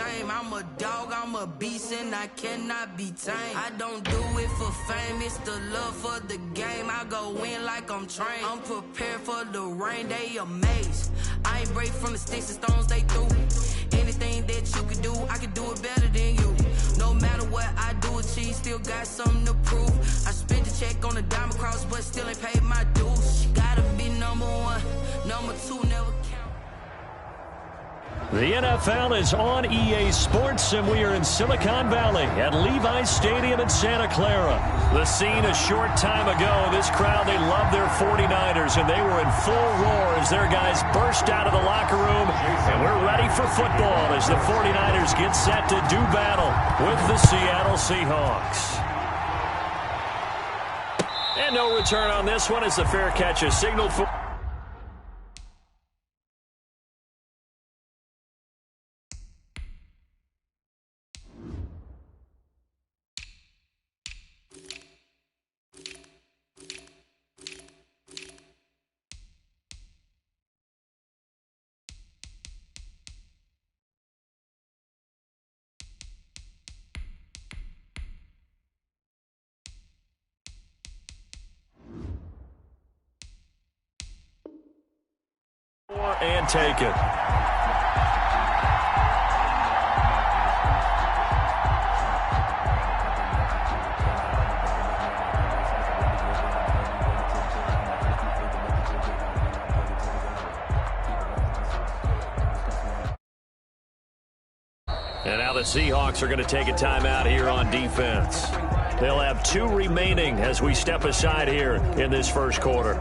shame. I'm a dog, I'm a beast, and I cannot be tamed. I don't do it for fame, it's the love for the game. I go in like I'm trained. I'm prepared for the rain, they amazed. I ain't break from the sticks and stones they threw. Anything that you can do, I can do it better than you. No matter what I do, achieve, still got something to prove. I spent the check on the diamond cross, but still ain't paid my dues. Gotta be number one, number two never count. The NFL is on EA Sports, and we are in Silicon Valley at Levi's Stadium in Santa Clara. The scene a short time ago, this crowd, they love their 49ers, and they were in full roar as their guys burst out of the locker room. And we're ready for football as the 49ers get set to do battle with the Seattle Seahawks. And no return on this one as the fair catch is signaled for. And take it. And now the Seahawks are going to take a timeout here on defense. They'll have 2 remaining as we step aside here in this first quarter.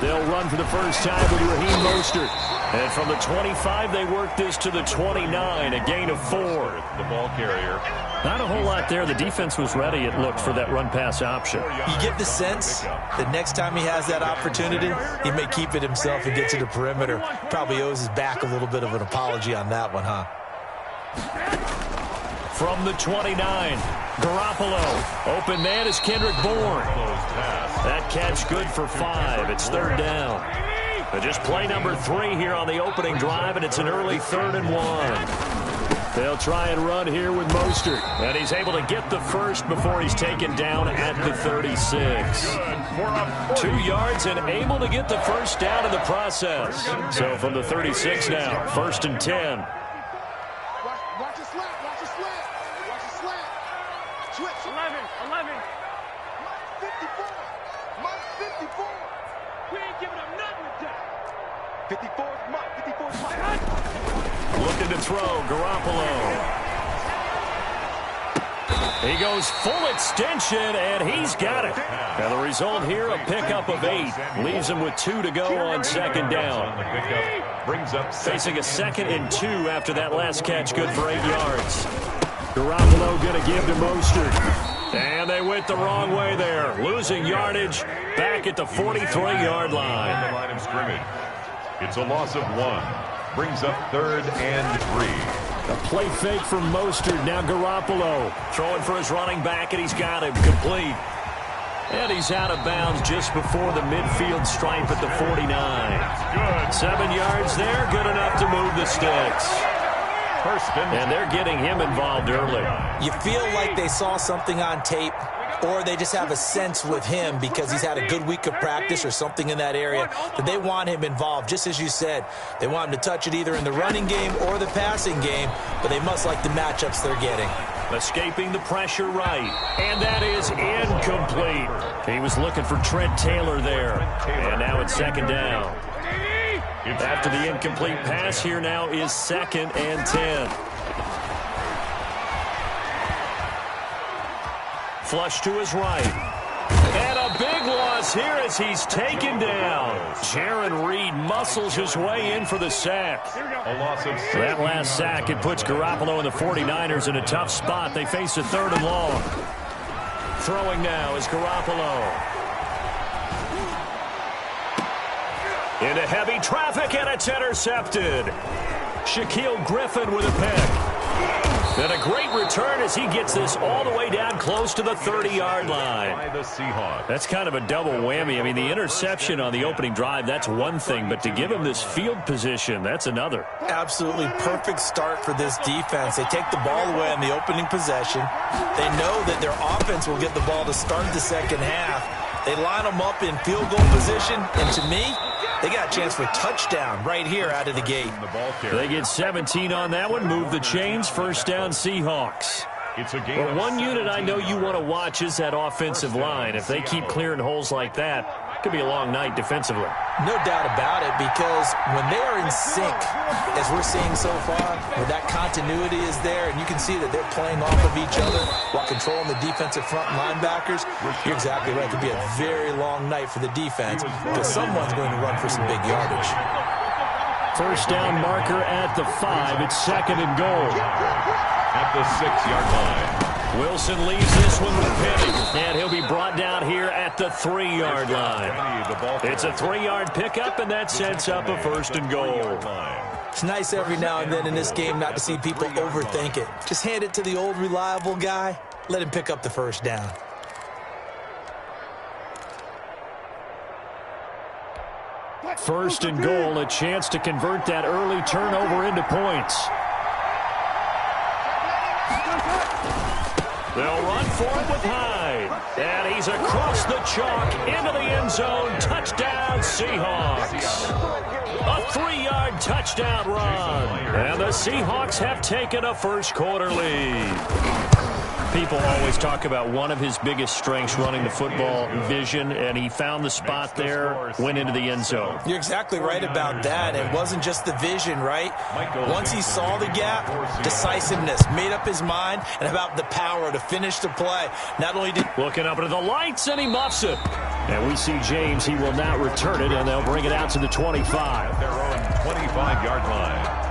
They'll run for the first time with Raheem Mostert. And from the 25, they work this to the 29, a gain of 4. The ball carrier. Not a whole lot there. The defense was ready, it looked, for that run-pass option. You get the sense that next time he has that opportunity, he may keep it himself and get to the perimeter. Probably owes his back a little bit of an apology on that one, huh? From the 29, Garoppolo. Open man is Kendrick Bourne. That catch good for 5. It's 3rd down. But just play number 3 here on the opening drive, and it's an early 3rd and 1. They'll try and run here with Mostert. And he's able to get the first before he's taken down at the 36. 2 yards and able to get the first down in the process. So from the 36 now, 1st and 10. Watch the slant. Watch the slant. Watch the slant. Switch. 11. 54. Mark 54. We ain't giving up nothing with that. 54. Mark 54. Looking to throw, Garoppolo. He goes full extension, and he's got it. Now the result here, a pickup of 8. Leaves him with 2 to go on 2nd down. Brings up facing a 2nd and 2 after that last catch, good for 8 yards. Garoppolo going to give to Mostert. And they went the wrong way there. Losing yardage back at the 43-yard line. The line of scrimmage. It's a loss of 1. Brings up 3rd and 3. A play fake from Mostert. Now Garoppolo throwing for his running back, and he's got him complete. And he's out of bounds just before the midfield stripe at the 49. Good. 7 yards there, good enough to move the sticks. And they're getting him involved early. You feel like they saw something on tape, or they just have a sense with him because he's had a good week of practice or something in that area that they want him involved. Just as you said, they want him to touch it either in the running game or the passing game, but they must like the matchups they're getting. Escaping the pressure right, and that is incomplete. He was looking for Trent Taylor there, and now it's 2nd down. After the incomplete pass, here now is 2nd and 10. Flush to his right. And a big loss here as he's taken down. Jaron Reed muscles his way in for the sack. A loss of 6. That last sack, it puts Garoppolo and the 49ers in a tough spot. They face a 3rd and long. Throwing now is Garoppolo. Into heavy traffic, and it's intercepted. Shaquille Griffin with a pick. And a great return as he gets this all the way down close to the 30-yard line. By the Seahawks. That's kind of a double whammy. I mean, the interception on the opening drive, that's one thing. But to give him this field position, that's another. Absolutely perfect start for this defense. They take the ball away on the opening possession. They know that their offense will get the ball to start the second half. They line them up in field goal position. And to me, they got a chance for a touchdown right here out of the gate. They get 17 on that one. Move the chains. First down, Seahawks. It's a game. Well, one unit I know you want to watch is that offensive line. If they keep clearing holes like that, it could be a long night defensively. No doubt about it, because when they are in sync, as we're seeing so far, where that continuity is there, and you can see that they're playing off of each other while controlling the defensive front linebackers, you're exactly right. It could be a very long night for the defense, because someone's going to run for some big yardage. First down marker at the 5. It's second and goal. At the 6-yard line. Wilson leaves this one with Penny, and he'll be brought down here at the 3-yard line. It's a 3-yard pickup, and that sets up a first and goal. It's nice every now and then in this game not to see people overthink it. Just hand it to the old reliable guy. Let him pick up the first down. First and goal, a chance to convert that early turnover into points. They'll run for it with Hyde. And he's across the chalk into the end zone. Touchdown, Seahawks. A 3-yard touchdown run. And the Seahawks have taken a first quarter lead. People always talk about one of his biggest strengths running the football, vision, and he found the spot there, went into the end zone. You're exactly right about that. It wasn't just the vision, right? Once he saw the gap, decisiveness, made up his mind, and about the power to finish the play. Not only did... Looking up into the lights, and he muffs it. And we see James, he will not return it, and they'll bring it out to the 25. Their own 25-yard line.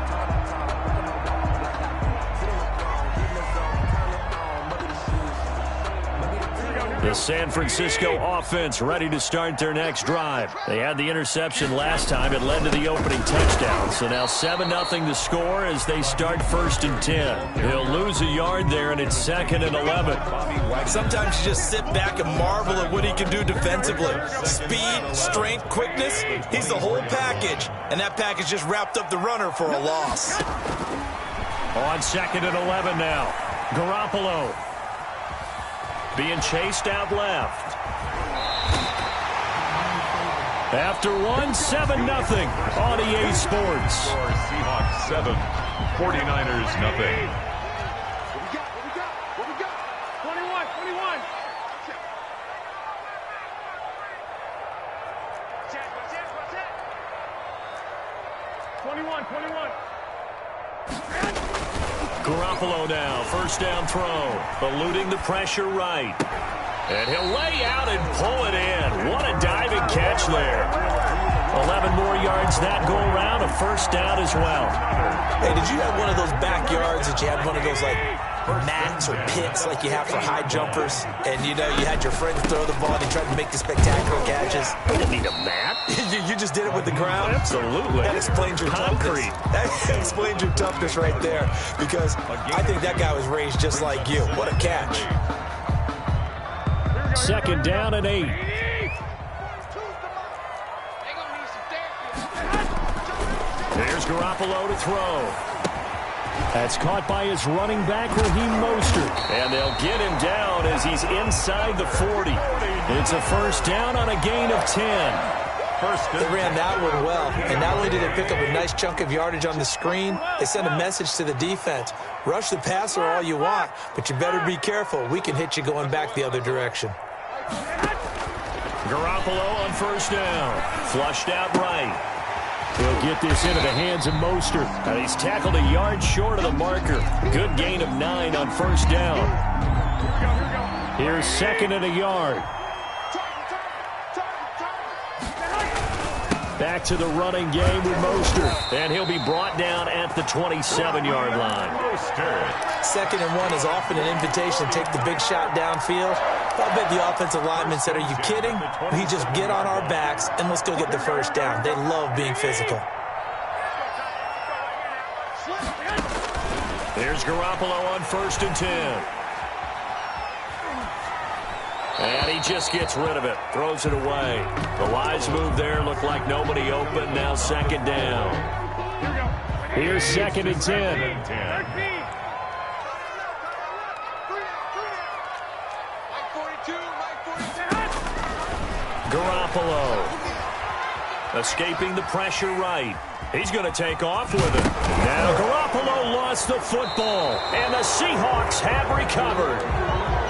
The San Francisco offense ready to start their next drive. They had the interception last time. It led to the opening touchdown. So now 7-0 to score as they start first and 10. He'll lose a yard there, and it's second and 11. Sometimes you just sit back and marvel at what he can do defensively. Speed, strength, quickness, he's the whole package. And that package just wrapped up the runner for a loss. On second and 11 now. Garoppolo. Being chased out left. After one, 7-0 on EA Sports. Seahawks 7, 49ers nothing. What we got? 21. Check. 21. Garoppolo now, first down throw, eluding the pressure right. And he'll lay out and pull it in. What a diving catch there. 11 more yards that go around, a first down as well. Hey, did you have one of those backyards that you had one of those, like, mats or pits like you have for high jumpers? And, you know, you had your friends throw the ball and you tried to make the spectacular catches. I didn't need a mat. You just did it with the ground? Absolutely. That explains your concrete. Toughness. That explains your toughness right there. Because I think that guy was raised just like you. What a catch. Second down and 8. There's Garoppolo to throw. That's caught by his running back, Raheem Mostert. And they'll get him down as he's inside the 40. It's a first down on a gain of 10. They ran that one well. And not only did they pick up a nice chunk of yardage on the screen, they sent a message to the defense. Rush the passer all you want, but you better be careful. We can hit you going back the other direction. Garoppolo on first down. Flushed out right. He'll get this into the hands of Mostert. And he's tackled a yard short of the marker. Good gain of 9 on first down. Here's second and a yard. Back to the running game with Mostert. And he'll be brought down at the 27-yard line. Second and 1 is often an invitation to take the big shot downfield. I bet the offensive lineman said, are you kidding? We just get on our backs and let's go get the first down. They love being physical. Here's Garoppolo on 1st and 10. And he just gets rid of it, throws it away. The wise move there, looked like nobody open, now 2nd down. Here's 2nd and 10. Garoppolo escaping the pressure right. He's going to take off with it. Now Garoppolo lost the football, and the Seahawks have recovered.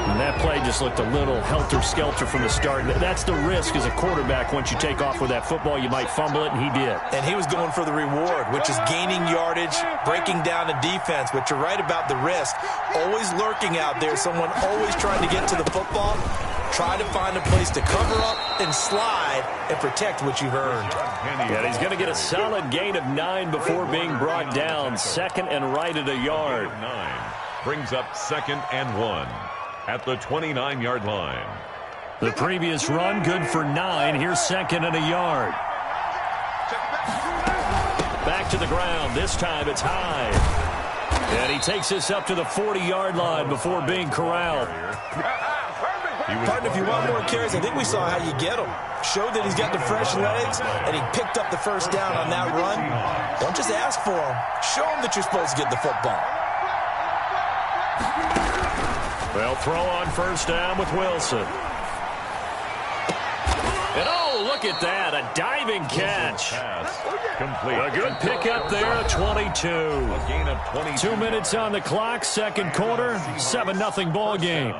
And that play just looked a little helter-skelter from the start. That's the risk as a quarterback. Once you take off with that football, you might fumble it, and he did. And he was going for the reward, which is gaining yardage, breaking down the defense. But you're right about the risk. Always lurking out there, someone always trying to get to the football. Try to find a place to cover up and slide and protect what you've earned. And he's going to get a solid gain of 9 before being brought down. 2nd and right at a yard. 9 brings up 2nd and 1 at the 29-yard line. The previous run good for 9. Here's 2nd and a yard. Back to the ground. This time it's high. And he takes this up to the 40-yard line before being corralled. Partner, if you want more carries, I think we saw how you get him. Showed that he's got the fresh legs, and he picked up the first down on that run. Don't just ask for him. Show him that you're supposed to get the football. They'll throw on 1st down with Wilson. And oh, look at that, a diving catch. Complete. A good pickup there at 22. A gain of 22. 2 minutes on the clock, 2nd quarter, 7-0 ball game.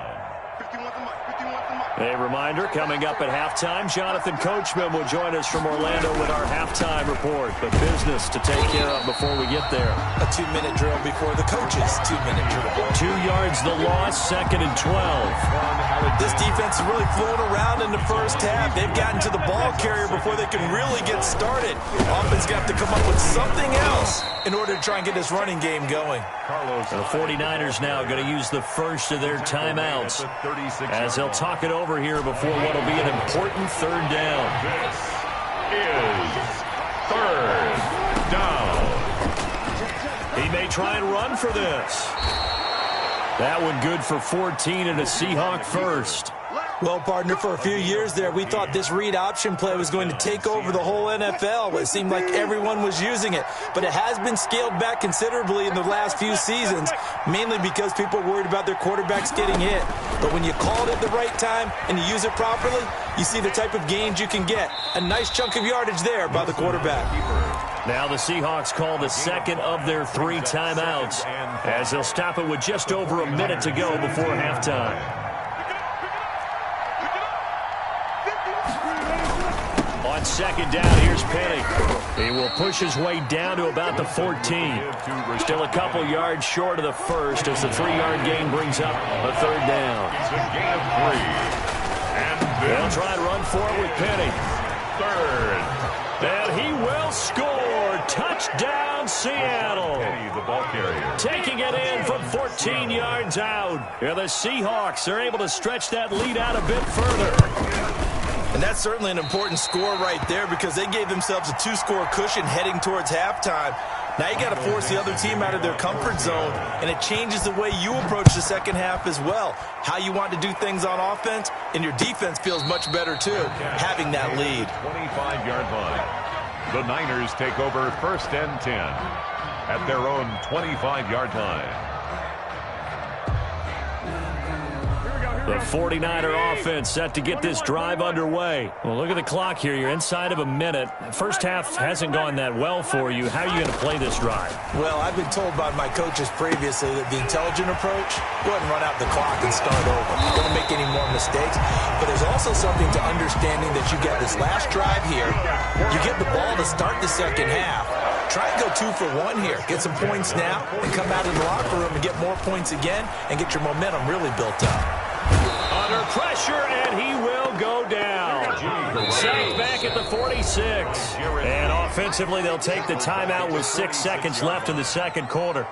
A reminder, coming up at halftime, Jonathan Coachman will join us from Orlando with our halftime report. But business to take care of before we get there. A 2-minute drill before the coaches' 2-minute drill. 2 yards the loss, 2nd and 12. This defense is really flown around in the first half. They've gotten to the ball carrier before they can really get started. Offense got to come up with something else in order to try and get this running game going. The 49ers now going to use the first of their timeouts as they'll talk it over here before what will be an important 3rd down. This is 3rd down. He may try and run for this. That one good for 14 and a Seahawk first. Well, partner, for a few years there, we thought this read option play was going to take over the whole NFL. It seemed like everyone was using it, but it has been scaled back considerably in the last few seasons, mainly because people are worried about their quarterbacks getting hit. But when you call it at the right time and you use it properly, you see the type of gains you can get. A nice chunk of yardage there by the quarterback. Now the Seahawks call the 2nd of their 3 timeouts as they'll stop it with just over a minute to go before halftime. On 2nd down, here's Penny. He will push his way down to about the 14. Still a couple yards short of the first as the 3-yard gain brings up a 3rd down. It's a gain of 3. And They'll try and run for it with Penny. 3rd. And he will score. Touchdown, Seattle. Penny, the ball carrier. Taking it in from 14 yards out. Here the Seahawks are able to stretch that lead out a bit further. And that's certainly an important score right there because they gave themselves a 2-score cushion heading towards halftime. Now you got to force the other team out of their comfort zone, and it changes the way you approach the second half as well. How you want to do things on offense, and your defense feels much better too, having that lead. 25-yard line. The Niners take over 1st and 10 at their own 25-yard line. The 49er offense set to get this drive underway. Well, look at the clock here. You're inside of a minute. First half hasn't gone that well for you. How are you going to play this drive? Well, I've been told by my coaches previously that the intelligent approach, go ahead and run out the clock and start over. Don't make any more mistakes. But there's also something to understanding that you get this last drive here. You get the ball to start the second half. Try and go 2 for 1 here. Get some points now and come out of the locker room and get more points again and get your momentum really built up. Under pressure, and he will go down. Sacked back at the 46. And offensively, they'll take the timeout with 6 seconds left in the 2nd quarter.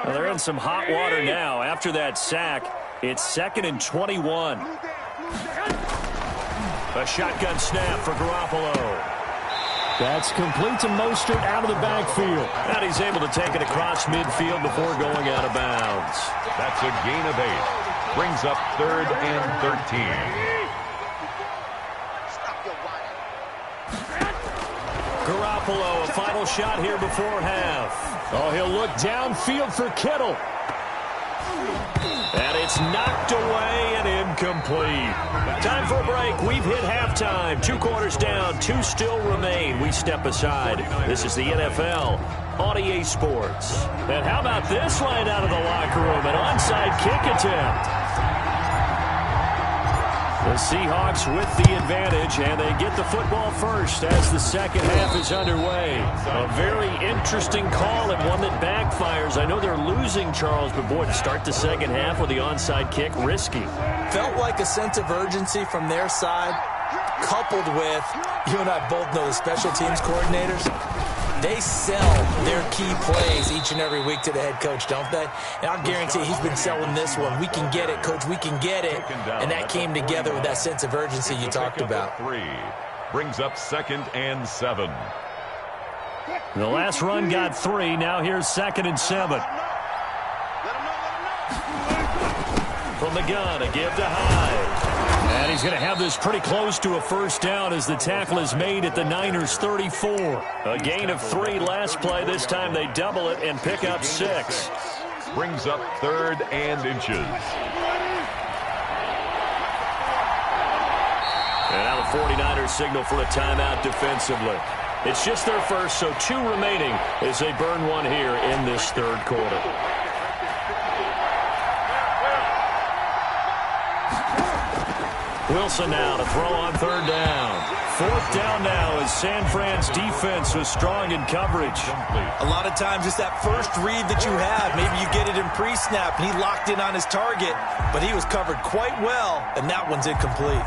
Well, they're in some hot water now after that sack. It's 2nd and 21. A shotgun snap for Garoppolo. That's complete to Mostert out of the backfield. And he's able to take it across midfield before going out of bounds. That's a gain of 8. Brings up 3rd and 13. Garoppolo, a final shot here before half. Oh, he'll look downfield for Kittle. And it's knocked away and incomplete. Time for a break. We've hit halftime. 2 quarters down, 2 still remain. We step aside. This is the NFL on EA Sports. And how about this line out of the locker room? An onside kick attempt. The Seahawks with the advantage, and they get the football first as the second half is underway. A very interesting call and one that backfires. I know they're losing, Charles, but boy, to start the second half with the onside kick, risky. Felt like a sense of urgency from their side, coupled with, you and I both know the special teams coordinators. They sell their key plays each and every week to the head coach, don't they? And I'll guarantee he's been selling this one. We can get it, coach. We can get it. And that came together with that sense of urgency you talked about. 3 brings up 2nd and 7. The last run got 3. Now here's 2nd and 7. From the gun, a give to Hyde. And he's going to have this pretty close to a first down as the tackle is made at the Niners' 34. A gain of 3 last play. This time they double it and pick up 6. Brings up 3rd and inches. And now the 49ers signal for a timeout defensively. It's just their first, so 2 remaining as they burn one here in this 3rd quarter. Wilson now to throw on 3rd down. 4th down now as San Fran's defense was strong in coverage. A lot of times it's that first read that you have. Maybe you get it in pre-snap and he locked in on his target, but he was covered quite well, and that one's incomplete.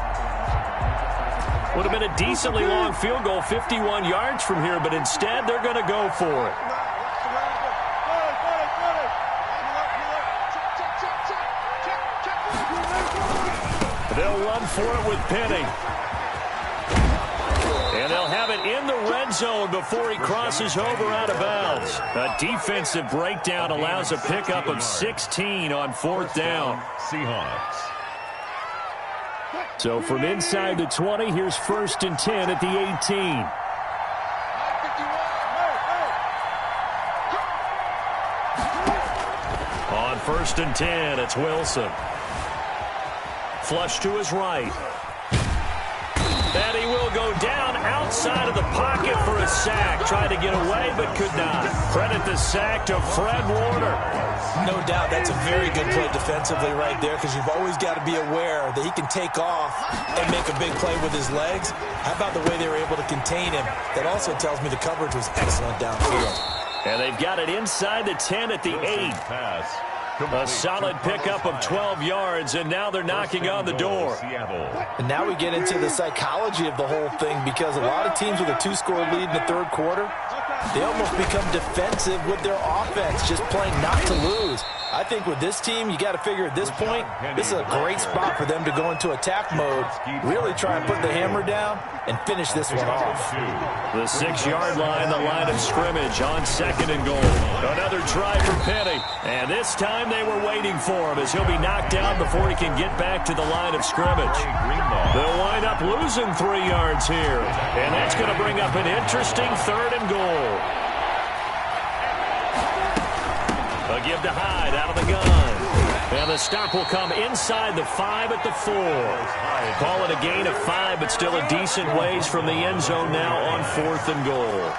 Would have been a decently long field goal, 51 yards from here, but instead they're going to go for it. They'll run for it with Penny. And they'll have it in the red zone before he crosses over out of bounds. A defensive breakdown allows a pickup of 16 on 4th down. Seahawks. So from inside the 20, here's 1st and 10 at the 18. On 1st and 10, it's Wilson. Flush to his right. And he will go down outside of the pocket for a sack. Tried to get away, but could not. Credit the sack to Fred Warner. No doubt that's a very good play defensively right there, because you've always got to be aware that he can take off and make a big play with his legs. How about the way they were able to contain him? That also tells me the coverage was excellent downfield. And they've got it inside the 10 at the 8. Pass. A solid pickup of 12 yards, and now they're knocking on the door. And now we get into the psychology of the whole thing, because a lot of teams with a 2-score lead in the 3rd quarter, they almost become defensive with their offense, just playing not to lose. I think with this team, you got to figure at this point, this is a great spot for them to go into attack mode, really try and put the hammer down and finish this one off. The 6-yard line, the line of scrimmage on 2nd and goal. Another try for Penny, and this time they were waiting for him as he'll be knocked down before he can get back to the line of scrimmage. They'll wind up losing 3 yards here, and that's going to bring up an interesting 3rd and goal. A give to Hyde out of the gun. And the stop will come inside the 5 at the 4. Call it a gain of 5, but still a decent ways from the end zone now on 4th and goal.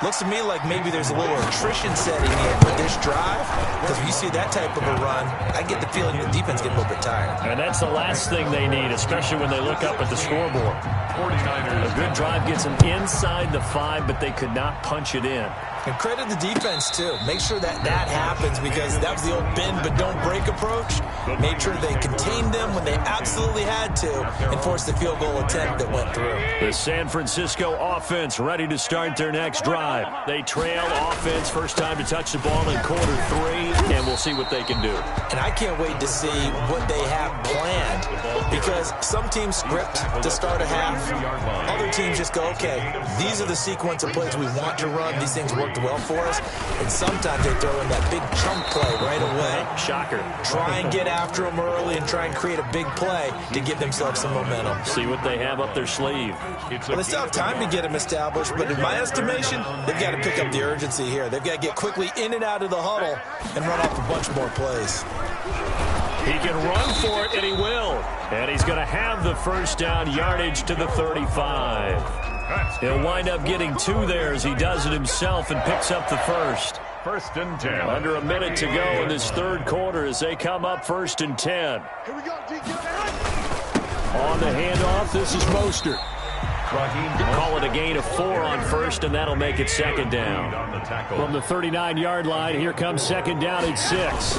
Looks to me like maybe there's a little attrition setting in with this drive, because when you see that type of a run, I get the feeling the defense gets a little bit tired. And that's the last thing they need, especially when they look up at the scoreboard. A good drive gets them inside the 5, but they could not punch it in. And credit the defense, too. Make sure that that happens, because that was the old bend but don't break approach. Made sure they contained them when they absolutely had to and forced the field goal attempt that went through. The San Francisco offense ready to start their next drive. drive. They trail offense, first time to touch the ball in quarter 3, and we'll see what they can do. And I can't wait to see what they have planned, because some teams script to start a half. Other teams just go, okay, these are the sequence of plays we want to run. These things worked well for us. And sometimes they throw in that big chunk play right away. Shocker. Try and get after them early and try and create a big play to give themselves some momentum. See what they have up their sleeve. Well, they still have time to get them established, but in my estimation, they've got to pick up the urgency here. They've got to get quickly in and out of the huddle and run off a bunch more plays. He can run for it, and he will. And he's going to have the first down yardage to the 35. He'll wind up getting 2 there as he does it himself and picks up the first. First and 10. Under a minute to go in this third quarter as they come up first and 10. Here we go, D. On the handoff, this is Mostert. Call it a gain of 4 on first, and that'll make it second down. From the 39-yard line, here comes second down at 6.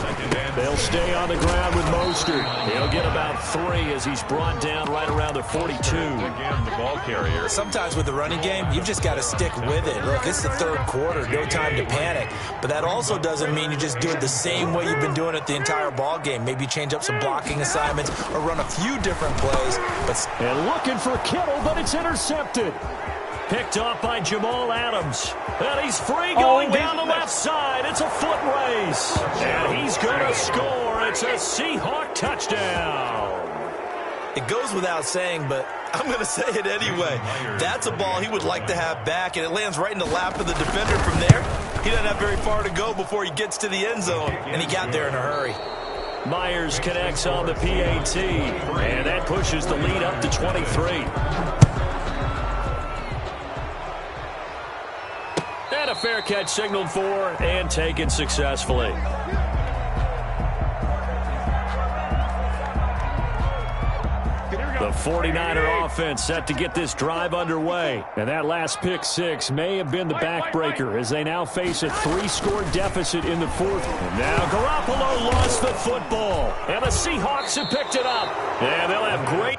They'll stay on the ground with Mostert. He'll get about 3 as he's brought down right around the 42. Again, the ball carrier. Sometimes with the running game, you've just got to stick with it. Look, it's the third quarter, no time to panic. But that also doesn't mean you just do it the same way you've been doing it the entire ball game. Maybe change up some blocking assignments or run a few different plays. And looking for Kittle, but it's intercepted. Picked off by Jamal Adams. And he's free going down the left side. It's a foot race. And he's going to score. It's a Seahawk touchdown. It goes without saying, but I'm going to say it anyway. That's a ball he would like to have back, and it lands right in the lap of the defender from there. He doesn't have very far to go before he gets to the end zone, and he got there in a hurry. Myers connects on the PAT, and that pushes the lead up to 23. And a fair catch signaled for and taken successfully. The 49er offense set to get this drive underway. And that last pick 6 may have been the backbreaker as they now face a 3-score deficit in the fourth. And now Garoppolo lost the football. And the Seahawks have picked it up. And they'll have great...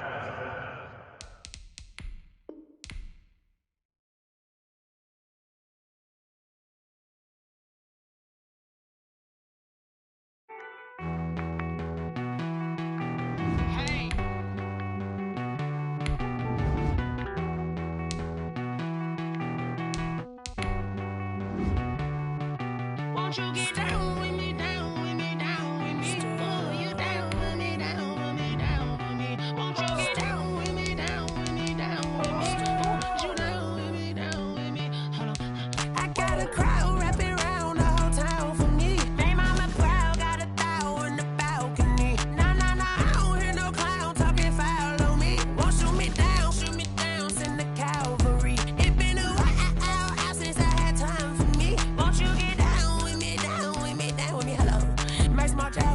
You get down with me, down with me, down with me. Oh, you down with me, down with me, down with me. Won't you get down with me, down with me, down with me? Oh, you down with me, down with me. Hold on. I got a crowd wrapping around the whole town for me. They mama proud, got a thou on the balcony. Nah, nah, nah, I don't hear no clown talking foul on me. Won't shoot me down, send the cavalry. It been a while since I had time for me. Won't you get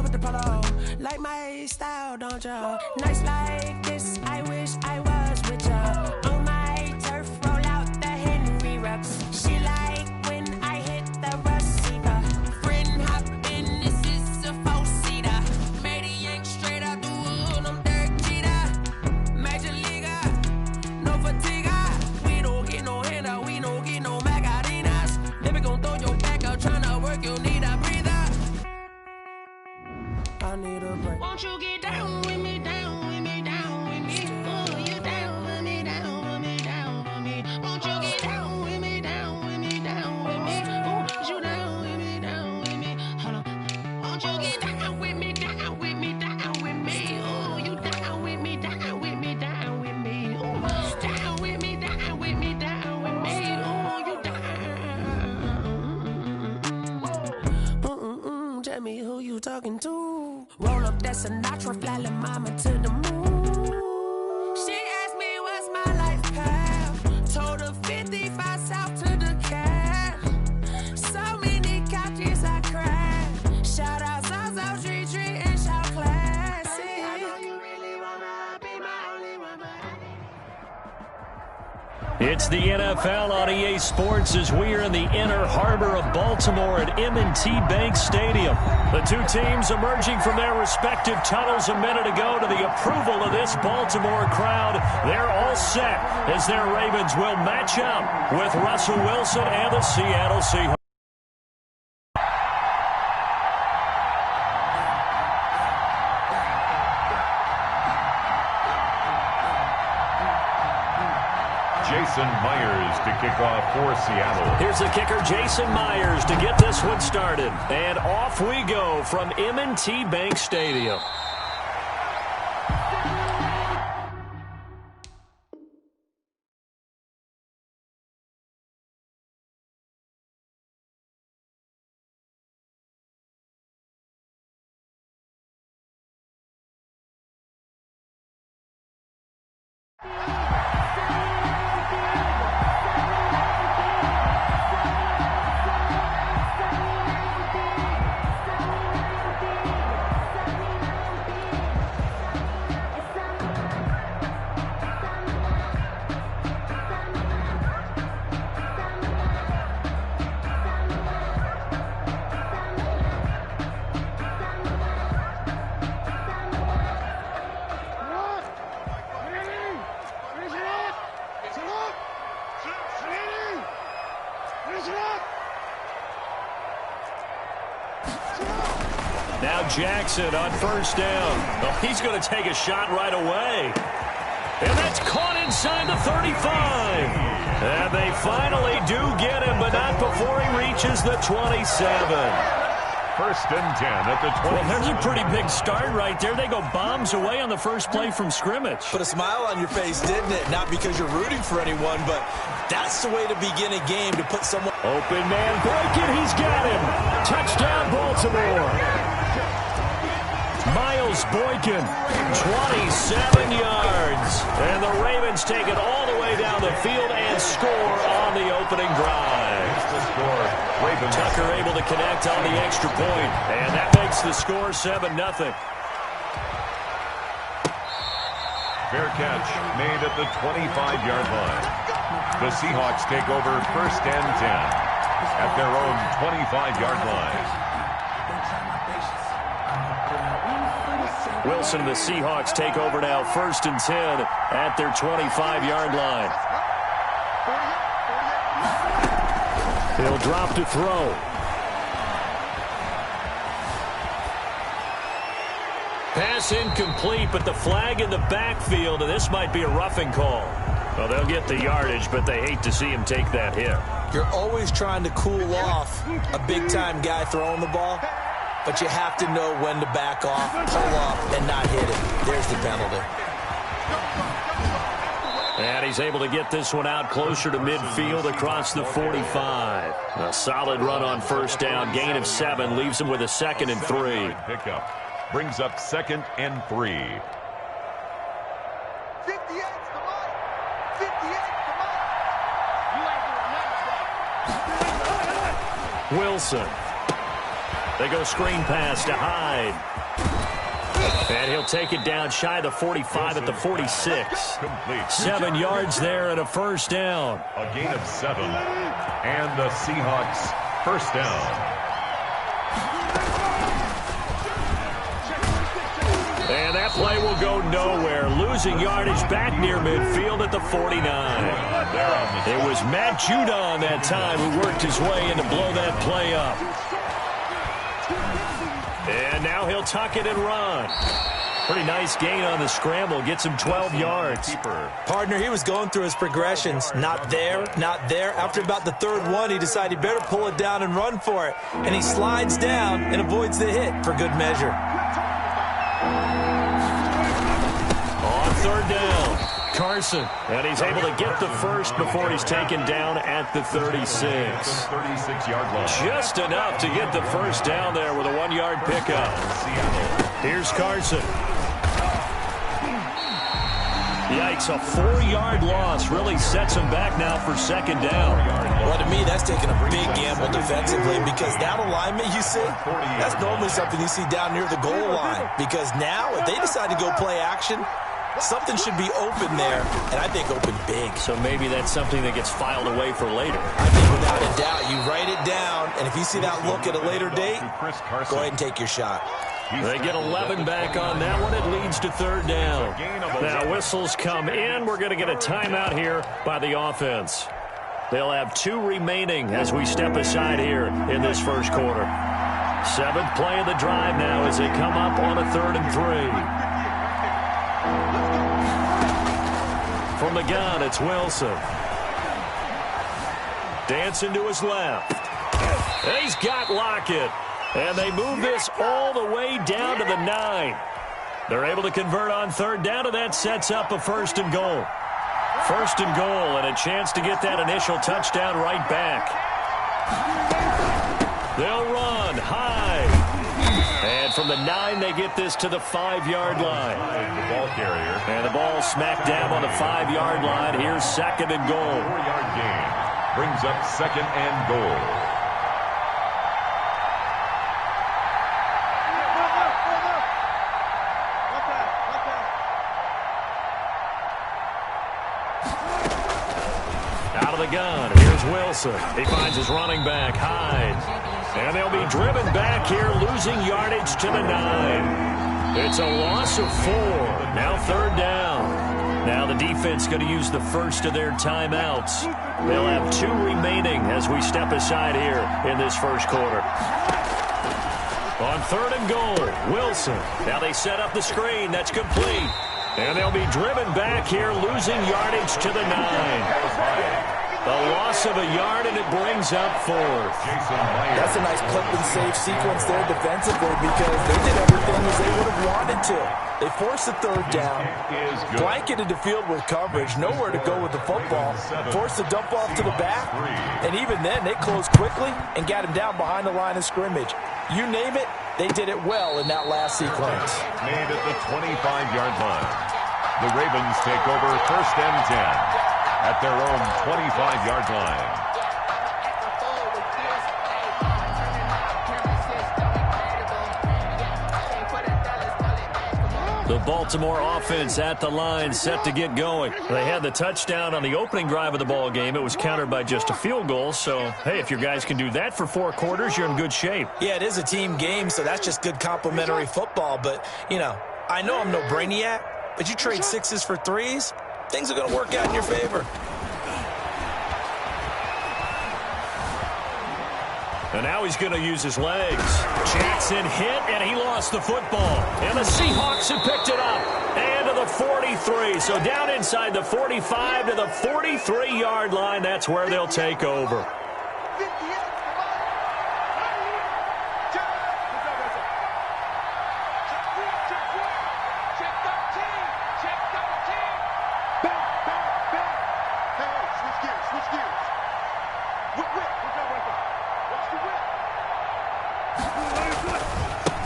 with the polo, like my style, don't ya? Nights like this, I wish I was with ya. On my turf, roll out the Henry rocks. She like when I hit the receiver. Friend hop in, this is a 4-seater. Made a yank straight out the wood, I'm Derek Jeter. Major leaguer, no fatigue. We don't get no handout, we don't get no Macarinas. Never gon' throw your back out, tryna work, you need a breather. I need a break. Won't you get down with me, down with me, down with me? Oh, you down with me, down with me, down with me. Won't you get down with me, down with me, down with me? Oh, you down with me, down with me. Hold on. Won't you get down with me, down with me, down with me? Oh, you down with me, down with me, down with me. Oh, down with me, down with me, down with me. Oh, you down. Tell me who you talking to. Roll up that Sinatra, fly la mama to the moon. She asked me what's my life path. Told her 55 south to the cat. So many couches I cried. Shout out South Street and shout classic. I know you really wanna be my only one, It's the NFL on EA Sports as we are in the inner harbor of Baltimore at M&T Bank Stadium. The two teams emerging from their respective tunnels a minute ago to the approval of this Baltimore crowd. They're all all set as their Ravens will match up with Russell Wilson and the Seattle Seahawks. Jason Myers to kick off for Seattle. Here's the kicker, Jason Myers, to get this one started. And off we go from M&T Bank Stadium. Now Jackson on first down. Oh, he's going to take a shot right away. And that's caught inside the 35. And they finally do get him, but not before he reaches the 27. First and 10 at the 20. Well, there's a pretty big start right there. They go bombs away on the first play from scrimmage. Put a smile on your face, didn't it? Not because you're rooting for anyone, but that's the way to begin a game, to put someone... Open man breaking. He's got him. Touchdown, Baltimore. Miles Boykin, 27 yards. And the Ravens take it all the way down the field and score on the opening drive. Tucker able to connect on the extra point. And that makes the score 7-0. Fair catch made at the 25-yard line. The Seahawks take over first and 10 at their own 25-yard line. Wilson and the Seahawks take over now first and 10 at their 25-yard line. He'll drop to throw. Pass incomplete, but the flag in the backfield, and this might be a roughing call. Well, they'll get the yardage, but they hate to see him take that hit. You're always trying to cool off a big-time guy throwing the ball, but you have to know when to back off, pull up, and not hit it. There's the penalty. And he's able to get this one out closer to midfield across the 45. A solid run on first down. Gain of 7 leaves him with a 2nd and 3. Pickup brings up 2nd and 3. 58's the money. 58's the money. Wilson. They go screen pass to Hyde. And he'll take it down shy of the 45 at the 46. Complete. 7 yards there and a first down. A gain of 7. And the Seahawks first down. And that play will go nowhere. Losing yardage back near midfield at the 49. It was Matt Judon that time who worked his way in to blow that play up. And now he'll tuck it and run. Pretty nice gain on the scramble. Gets him 12 yards. Partner, he was going through his progressions. Not there, not there. After about the third one, he decided he better pull it down and run for it. And he slides down and avoids the hit for good measure. On third down, Carson. And he's able to get the first before he's taken down at the 36. 36-yard line. Just enough to get the first down there with a 1-yard pickup. Here's Carson. Yikes, a 4-yard loss really sets him back now for 2nd down. Well, to me, that's taking a big gamble defensively because that alignment you see, that's normally something you see down near the goal line. Because now, if they decide to go play action, something should be open there, and I think open big. So maybe that's something that gets filed away for later. I think without a doubt, you write it down, and if you see that look at a later date, go ahead and take your shot. They get 11 back on that one. It leads to third down. Now whistles come in. We're going to get a timeout here by the offense. They'll have 2 remaining as we step aside here in this first quarter. 7th play of the drive now as they come up on a 3rd and 3. From the gun, it's Wilson. Dancing to his left. And he's got Lockett. And they move this all the way down to the 9. They're able to convert on 3rd down, and that sets up a 1st and goal. 1st and goal, and a chance to get that initial touchdown right back. They'll run high. And from the 9, they get this to the 5-yard line. The ball carrier. And the ball smacked down on the 5-yard line. Here's 2nd and goal. 4-yard gain. Brings up 2nd and goal. Gun. Here's Wilson. He finds his running back, Hyde. And they'll be driven back here, losing yardage to the 9. It's a loss of 4. Now 3rd down. Now the defense going to use the first of their timeouts. They'll have 2 remaining as we step aside here in this first quarter. On 3rd and goal, Wilson. Now they set up the screen. That's complete. And they'll be driven back here, losing yardage to the 9. A loss of a yard, and it brings up 4th. That's a nice clip and save sequence there defensively because they did everything as they would have wanted to. They forced the 3rd down, blanketed the field with coverage, nowhere to go with the football, forced the dump off to the back, and even then they closed quickly and got him down behind the line of scrimmage. You name it, they did it well in that last sequence. Made at the 25-yard line. The Ravens take over 1st and 10. At their own 25-yard line. The Baltimore offense at the line, set to get going. They had the touchdown on the opening drive of the ball game. It was countered by just a field goal. So, hey, if your guys can do that for 4 quarters, you're in good shape. Yeah, it is a team game, so that's just good complimentary football. But, you know, I know I'm no brainiac, but you trade 6s for 3s, things are going to work out in your favor. And now he's going to use his legs. Jackson hit, and he lost the football. And the Seahawks have picked it up. And to the 43. So down inside the 45 to the 43-yard line. That's where they'll take over.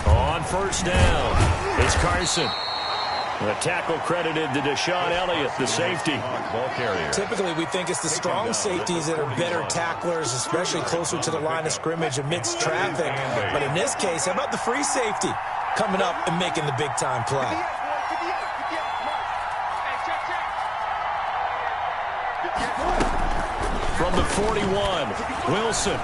On 1st down, it's Carson. The tackle credited to Deshaun Elliott, the safety. Ball carrier. Typically, we think it's the strong safeties that are better tacklers, especially closer to the line of scrimmage amidst traffic. But in this case, how about the free safety coming up and making the big-time play? From the 41, Wilson.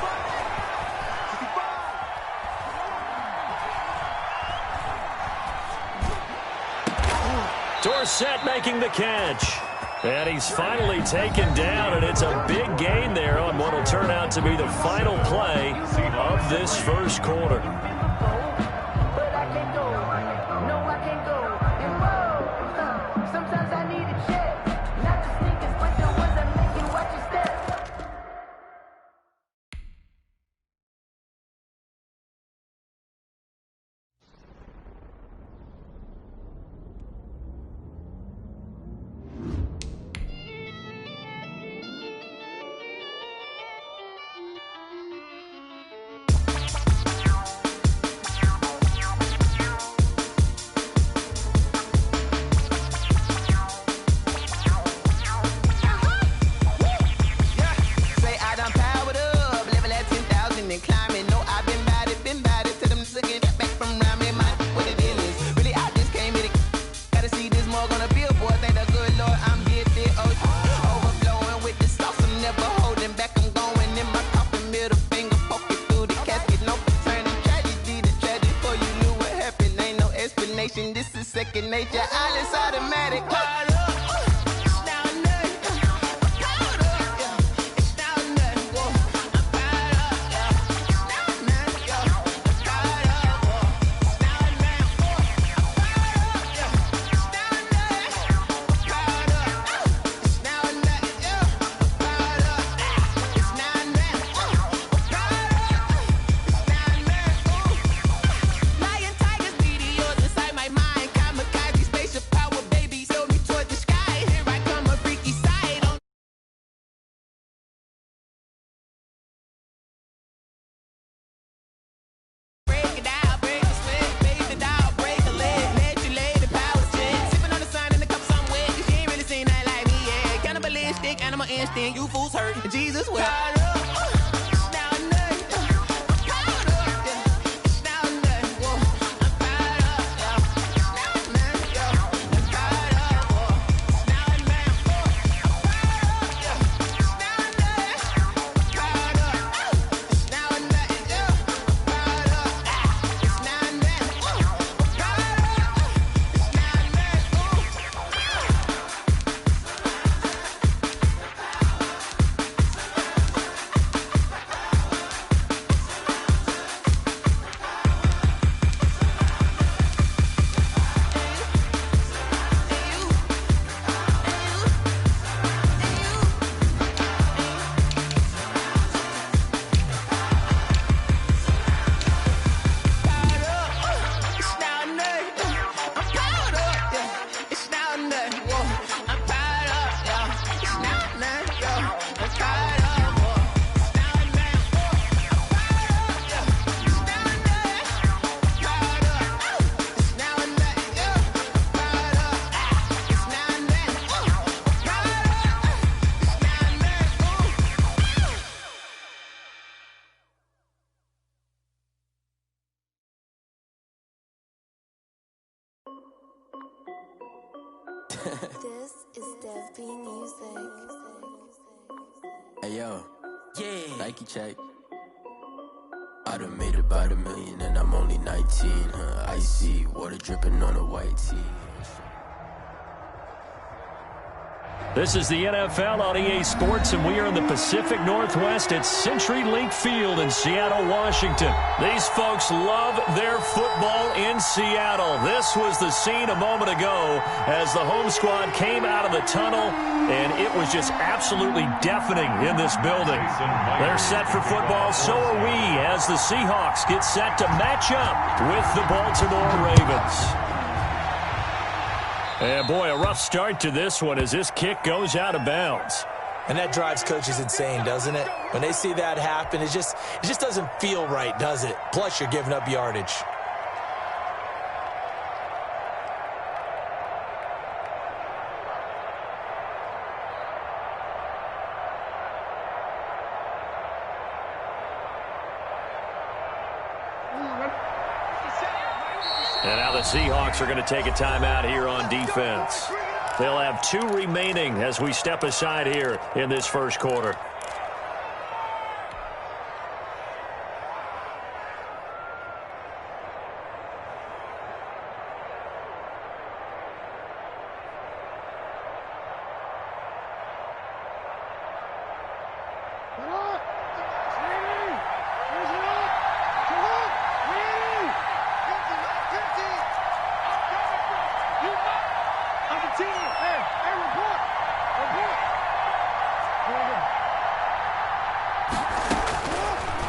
Dorsett making the catch. And he's finally taken down, and it's a big gain there on what will turn out to be the final play of this first quarter. handstand, you fools hurt. Jesus wept. This is Dev B Music. Hey yo, Yeah. Nike check. I done made about $1 million and I'm only 19. Icy water dripping on a white tee. This is the NFL on EA Sports, and we are in the Pacific Northwest at CenturyLink Field in Seattle, Washington. These folks love their football in Seattle. This was the scene a moment ago as the home squad came out of the tunnel, and it was just absolutely deafening in this building. They're set for football, so are we, as the Seahawks get set to match up with the Baltimore Ravens. And boy, a rough start to this one as this kick goes out of bounds. And that drives coaches insane, doesn't it? When they see that happen, it just doesn't feel right, does it? Plus, you're giving up yardage. And now the Seahawks are going to take a timeout here on defense. They'll have 2 remaining as we step aside here in this first quarter.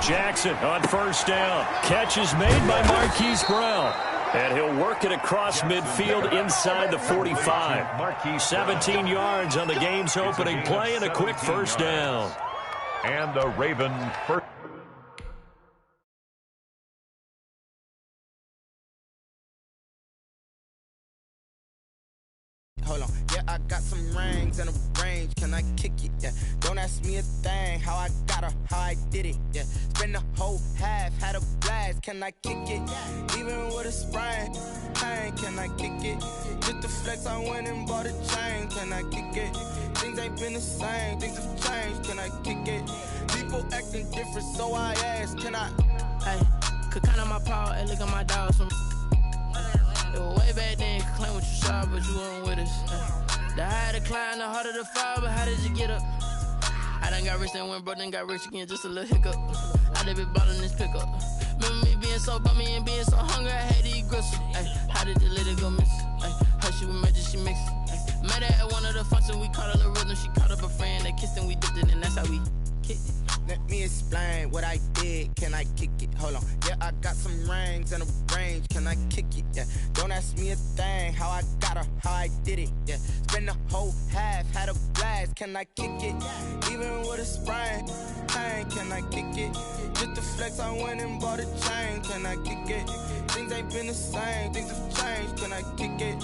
Jackson on first down. Catch is made by Marquise Brown. And he'll work it across midfield inside the 45. 17 yards on the game's opening play and a quick first down. And the Raven first. Hold on, yeah, I got some rings and a range. Can I kick it? Yeah, don't ask me a thing. How I got her, how I did it. Yeah, spend the whole half, had a blast. Can I kick it? Even with a sprain, pain. Can I kick it? Just the flex, I went and bought a chain. Can I kick it? Things ain't been the same, things have changed. Can I kick it? People acting different, so I ask, can I? Hey, could count on my power, hey, look at my dogs from. Way back then, could claim what you saw, but you weren't with us. The higher the climb, the harder the fall, but how did you get up? I done got rich and went broke, then got rich again, just a little hiccup. I done been ballin' this pickup. Remember me being so bummy and being so hungry, I had to eat gristle. Ay, how did the lady go miss? Ay, how she was magic, she mixed. Met her at one of the functions, we caught a little rhythm, she caught up a friend, they kissed and we dipped it, and that's how we kicked it. Let me explain what I did. Can I kick it? Hold on. Yeah, I got some rings and a range. Can I kick it? Yeah. Don't ask me a thing. How I got her, how I did it. Yeah. Spend the whole half, had a blast. Can I kick it? Even with a sprain, pain. Can I kick it? Just the flex, I went and bought a chain. Can I kick it? Things ain't been the same, things have changed. Can I kick it?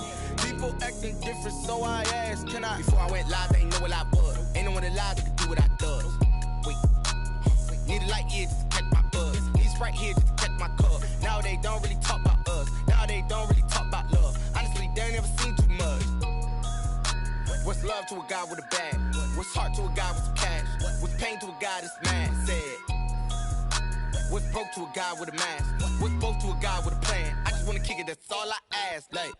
People acting different, so I asked, can I? Before I went live, they ain't know what I was. Ain't no one alive, love to a guy with a bag? What's heart to a guy with some cash? What's pain to a guy that's mad? Said. What's broke to a guy with a mask? What's both to a guy with a plan? I just wanna kick it, that's all I ask. Like,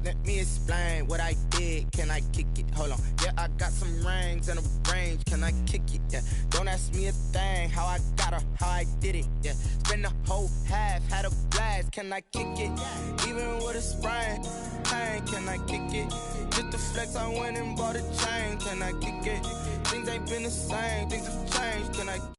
let me explain what I did. Can I kick it? Hold on. Yeah, I got some rings and a range. Can I kick it? Yeah. Don't ask me a thing. How I got her, how I did it. Yeah. Spend the whole half, had a blast. Can I kick it? Even with a sprain, pain. Can I kick it? Just to flex, I went and bought a chain. Can I kick it? Things ain't been the same. Things have changed. Can I